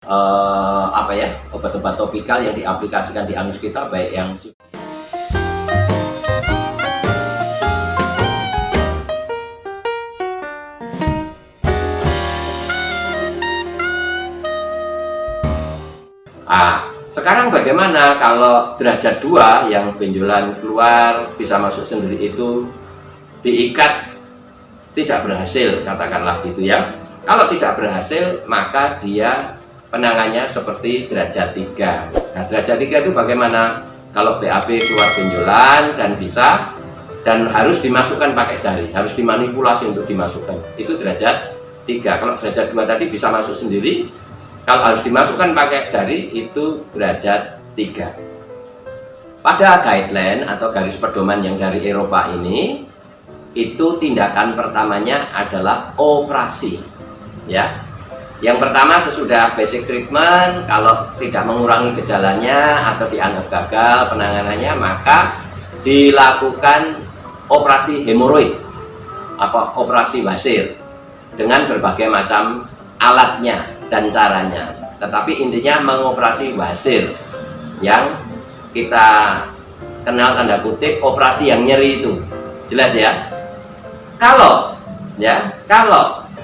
apa ya, obat-obat topikal yang diaplikasikan di anus kita, baik yang sekarang bagaimana kalau derajat 2 yang benjolan keluar bisa masuk sendiri itu diikat tidak berhasil, katakanlah gitu ya. Kalau tidak berhasil, maka dia penangannya seperti derajat 3. Nah, derajat 3 itu bagaimana? Kalau BAB keluar benjolan dan bisa, dan harus dimasukkan pakai jari, harus dimanipulasi untuk dimasukkan, itu derajat 3. Kalau derajat 2 tadi bisa masuk sendiri, kalau harus dimasukkan pakai jari itu derajat 3. Pada guideline atau garis pedoman yang dari Eropa ini, itu tindakan pertamanya adalah operasi, ya. Yang pertama sesudah basic treatment, kalau tidak mengurangi gejalanya atau dianggap gagal penanganannya, maka dilakukan operasi hemoroid atau operasi wasir dengan berbagai macam alatnya dan caranya. Tetapi intinya mengoperasi wasir yang kita kenal tanda kutip operasi yang nyeri itu. Jelas ya? Kalau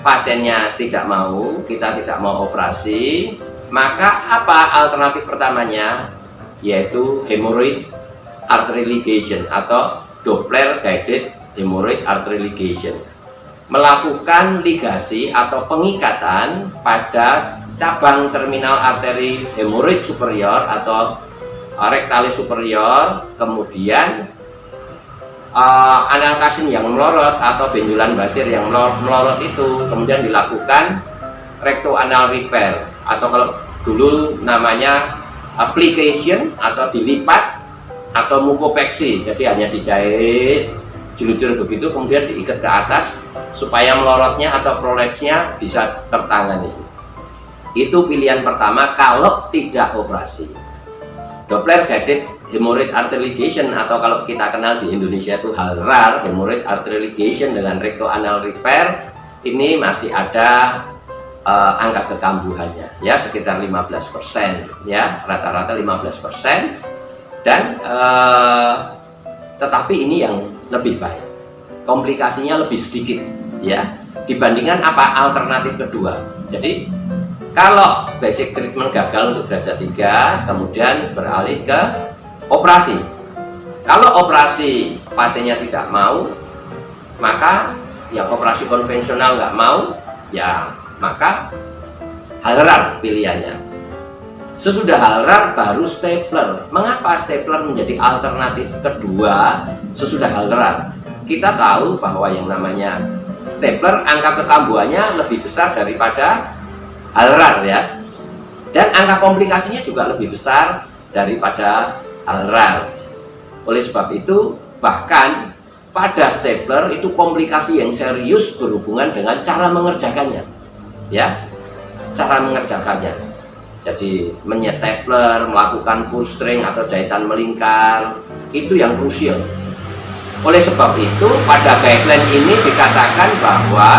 pasiennya tidak mau, kita tidak mau operasi, maka apa alternatif pertamanya? Yaitu hemorrhoid artery ligation atau Doppler guided hemorrhoid artery ligation. Melakukan ligasi atau pengikatan pada cabang terminal arteri hemorrhoid superior atau rectalis superior, kemudian anal kasim yang melorot atau benjolan basir yang melorot itu kemudian dilakukan rectoanal repair, atau kalau dulu namanya application atau dilipat atau mukopeksi, jadi hanya dijahit jilid-jilid begitu kemudian diikat ke atas supaya melorotnya atau prolapsnya bisa tertangani. Itu pilihan pertama kalau tidak operasi. Doppler guided hemorrhoid artery ligation atau kalau kita kenal di Indonesia itu HALRAR, hemorrhoid artery ligation dengan rectoanal repair, ini masih ada angka kekambuhannya ya sekitar 15% ya, rata-rata 15%, dan tetapi ini yang lebih baik, komplikasinya lebih sedikit ya dibandingkan apa alternatif kedua. Jadi kalau basic treatment gagal untuk derajat 3, kemudian beralih ke operasi. Kalau operasi pasiennya tidak mau, maka yang operasi konvensional nggak mau, ya maka HALRAR pilihannya. Sesudah HALRAR baru stapler. Mengapa stapler menjadi alternatif kedua sesudah HALRAR? Kita tahu bahwa yang namanya stapler angka kekambuhannya lebih besar daripada HALRAR ya, dan angka komplikasinya juga lebih besar daripada HALRAR. Oleh sebab itu bahkan pada stapler itu komplikasi yang serius berhubungan dengan cara mengerjakannya ya, cara mengerjakannya. Jadi menyetapler, melakukan pull string atau jahitan melingkar, itu yang krusial. Oleh sebab itu pada guideline ini dikatakan bahwa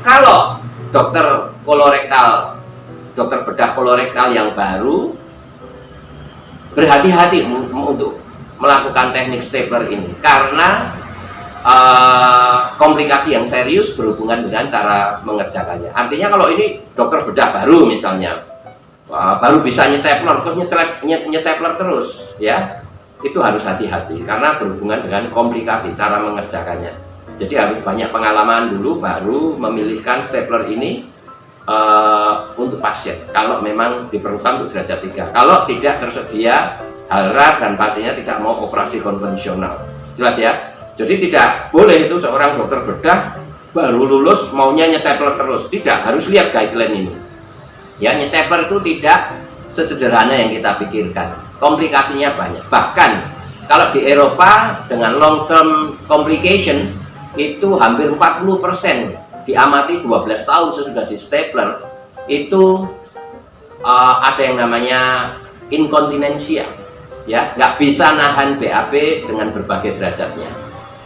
kalau dokter kolorektal, dokter bedah kolorektal yang baru, berhati-hati untuk melakukan teknik stapler ini karena komplikasi yang serius berhubungan dengan cara mengerjakannya. Artinya kalau ini dokter bedah baru misalnya, baru bisa nyetapler terus nyetapler terus ya, itu harus hati-hati karena berhubungan dengan komplikasi cara mengerjakannya. Jadi harus banyak pengalaman dulu baru memilihkan stapler ini untuk pasien kalau memang diperlukan untuk derajat 3. Kalau tidak tersedia HALRAR dan pasiennya tidak mau operasi konvensional, jelas ya. Jadi tidak boleh itu seorang dokter bedah baru lulus maunya nyetapler terus, tidak, harus lihat guideline ini ya. Nyetapler itu tidak sesederhana yang kita pikirkan, komplikasinya banyak. Bahkan kalau di Eropa dengan long term complication itu hampir 40%. Diamati 12 tahun sesudah di stapler itu ada yang namanya inkontinensia ya, nggak bisa nahan BAB dengan berbagai derajatnya,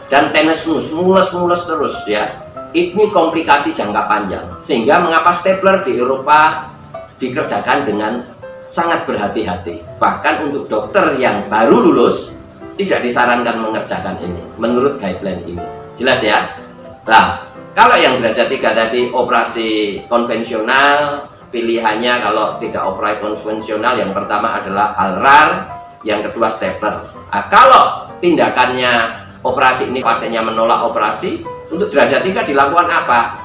dan tenesmus, mules terus ya. Ini komplikasi jangka panjang, sehingga mengapa stapler di Eropa dikerjakan dengan sangat berhati-hati. Bahkan untuk dokter yang baru lulus tidak disarankan mengerjakan ini menurut guideline ini. Jelas ya? Nah, kalau yang derajat 3 tadi operasi konvensional, pilihannya kalau tidak operasi konvensional yang pertama adalah HALRAR, yang kedua stapler. Nah, kalau tindakannya operasi ini pasiennya menolak operasi, untuk derajat 3 dilakukan apa?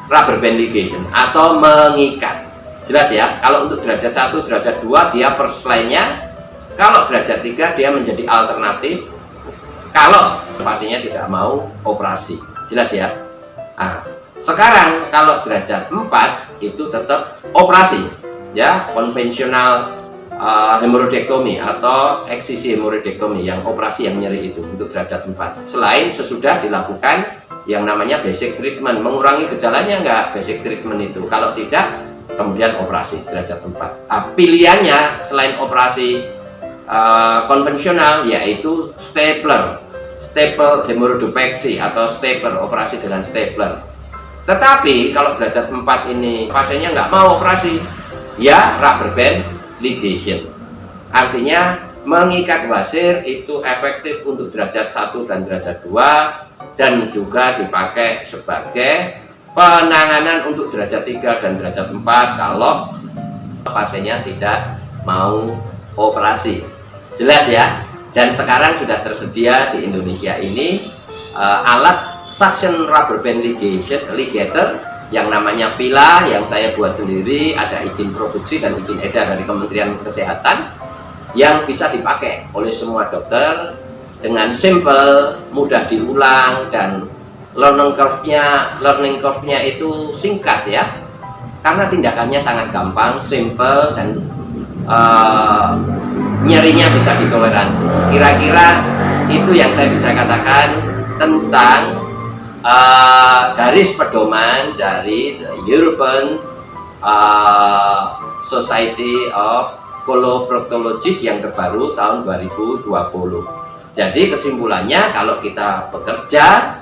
Rubber band ligation atau mengikat. Jelas ya? Kalau untuk derajat 1, derajat 2 dia first line-nya. Kalau derajat 3 dia menjadi alternatif kalau pasiennya tidak mau operasi. Jelas ya? Nah, sekarang kalau derajat 4 itu tetap operasi ya, konvensional hemoroidektomi atau eksisi hemoroidektomi, yang operasi yang nyeri itu untuk derajat 4. Selain sesudah dilakukan yang namanya basic treatment, mengurangi gejalanya enggak basic treatment itu. Kalau tidak, kemudian operasi derajat 4. Nah, pilihannya selain operasi konvensional yaitu stapler, staple hemoroidopeksi atau stapler, operasi dengan stapler. Tetapi kalau derajat 4 ini pasiennya nggak mau operasi, ya rubber band ligation. Artinya mengikat wasir itu efektif untuk derajat 1 dan derajat 2 dan juga dipakai sebagai penanganan untuk derajat 3 dan derajat 4 kalau pasiennya tidak mau operasi. Jelas ya? Dan sekarang sudah tersedia di Indonesia ini alat suction rubber band ligator yang namanya PILA, yang saya buat sendiri, ada izin produksi dan izin edar dari Kementerian Kesehatan, yang bisa dipakai oleh semua dokter dengan simple, mudah diulang, dan learning curve-nya itu singkat ya, karena tindakannya sangat gampang, simple, dan nyerinya bisa ditoleransi. Kira-kira itu yang saya bisa katakan tentang garis pedoman dari the European Society of Coloproctologists yang terbaru tahun 2020. Jadi kesimpulannya, kalau kita bekerja,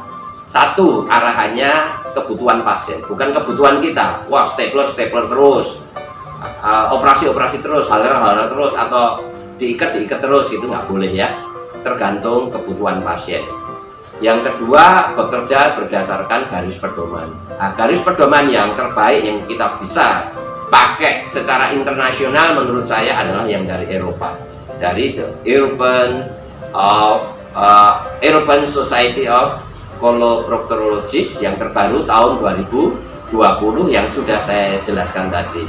satu, arahannya kebutuhan pasien, bukan kebutuhan kita. Wah, stapler terus, operasi terus, HALRAR terus, atau diikat terus, gitu nggak boleh ya. Tergantung kebutuhan pasien. Yang kedua, bekerja berdasarkan garis pedoman. Nah, garis pedoman yang terbaik yang kita bisa pakai secara internasional menurut saya adalah yang dari Eropa, dari the European Society of Coloproctologists yang terbaru tahun 2020 yang sudah saya jelaskan tadi.